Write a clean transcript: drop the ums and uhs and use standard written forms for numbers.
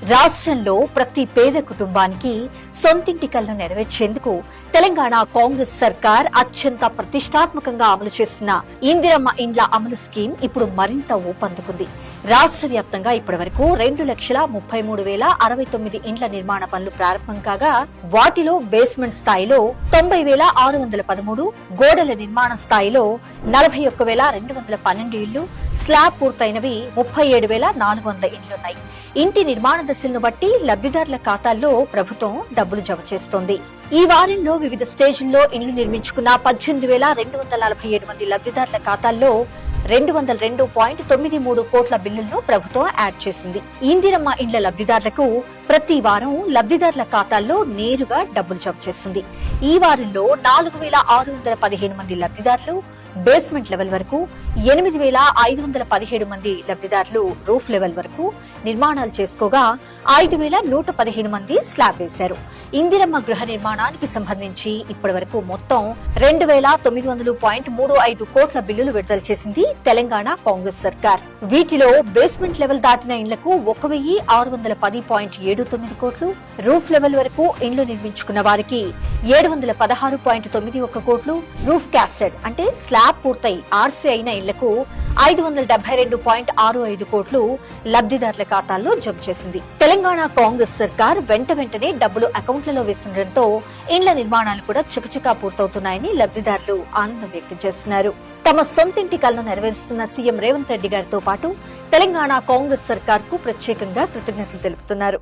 రాష్ట్రంలో ప్రతి పేద కుటుంబానికి సొంతింటి కలను నెరవేర్చేందుకు తెలంగాణ కాంగ్రెస్ సర్కార్ అత్యంత ప్రతిష్టాత్మకంగా అమలు చేస్తున్న ఇందిరమ్మ ఇండ్ల అమలు స్కీమ్ ఇప్పుడు మరింత ఊపందుకుంది. రాష్ట్ర వ్యాప్తంగా ఇప్పటి వరకు 2,33,069 ఇండ్ల నిర్మాణ పనులు ప్రారంభం కాగా వాటిలో బేస్మెంట్ స్థాయిలో 90,613, గోడల నిర్మాణ స్థాయిలో 41,212 ఇళ్లు, స్లాబ్ పూర్తయినవి 37,400 ఇండ్లున్నాయి. ఇంటి నిర్మాణ దశలను బట్టి లబ్ధిదారుల ఖాతాల్లో ప్రభుత్వం డబ్బులు జమ చేస్తోంది. ఈ వారంలో వివిధ స్టేజ్ల్లో ఇండ్లు నిర్మించుకున్న 18,247 మంది లబ్ధిదారుల ఖాతాల్లో 202.93 కోట్ల బిల్లులను ప్రభుత్వం యాడ్ చేసింది. ఇందిరమ్మ ఇండ్ల లబ్ధిదారులకు ప్రతి వారం లబ్ధిదారుల ఖాతాల్లో నేరుగా డబ్బులు జమ చేస్తుంది. ఈ వారంలో 4,615 మంది లబ్ధిదారులు బేస్మెంట్ లెవెల్ వరకు, 8,517 మంది లబ్ధిదారులు రూఫ్ లెవెల్ వరకు నిర్మాణాలు చేసుకోగా 5,115 మంది స్లాబ్ వేశారు. ఇందిరమ్మ గృహ నిర్మాణానికి సంబంధించి ఇప్పటి వరకు మొత్తం 2,900.35 కోట్ల బిల్లులు విడుదల చేసింది తెలంగాణ కాంగ్రెస్ సర్కార్. వీటిలో బేస్మెంట్ లెవెల్ దాటిన ఇండ్లకు 1,610.79 కోట్లు, రూఫ్ లెవెల్ వరకు ఇండ్లు నిర్మించుకున్న వారికి 716.91 కోట్లు, రూఫ్ క్యాస్టెడ్ అంటే స్లాబ్ పూర్తయి ఆర్సీ అయిన ఇళ్లకు 572.65 కోట్లు లబ్ధిదారుల ఖాతాల్లో జమ చేసింది. తెలంగాణ కాంగ్రెస్ సర్కార్ వెంటనే డబ్బులు అకౌంట్లలో వేస్తుండటంతో ఇండ్ల నిర్మాణాలు కూడా చకచకా పూర్తవుతున్నాయని లబ్ధిదారులు ఆనందం వ్యక్తం చేస్తున్నారు. తమ సొంతింటి కలను నెరవేరుస్తున్న సీఎం రేవంత్ రెడ్డి గారితో పాటు తెలంగాణ కాంగ్రెస్ సర్కార్ కు ప్రత్యేకంగా కృతజ్ఞతలు తెలుపుతున్నారు.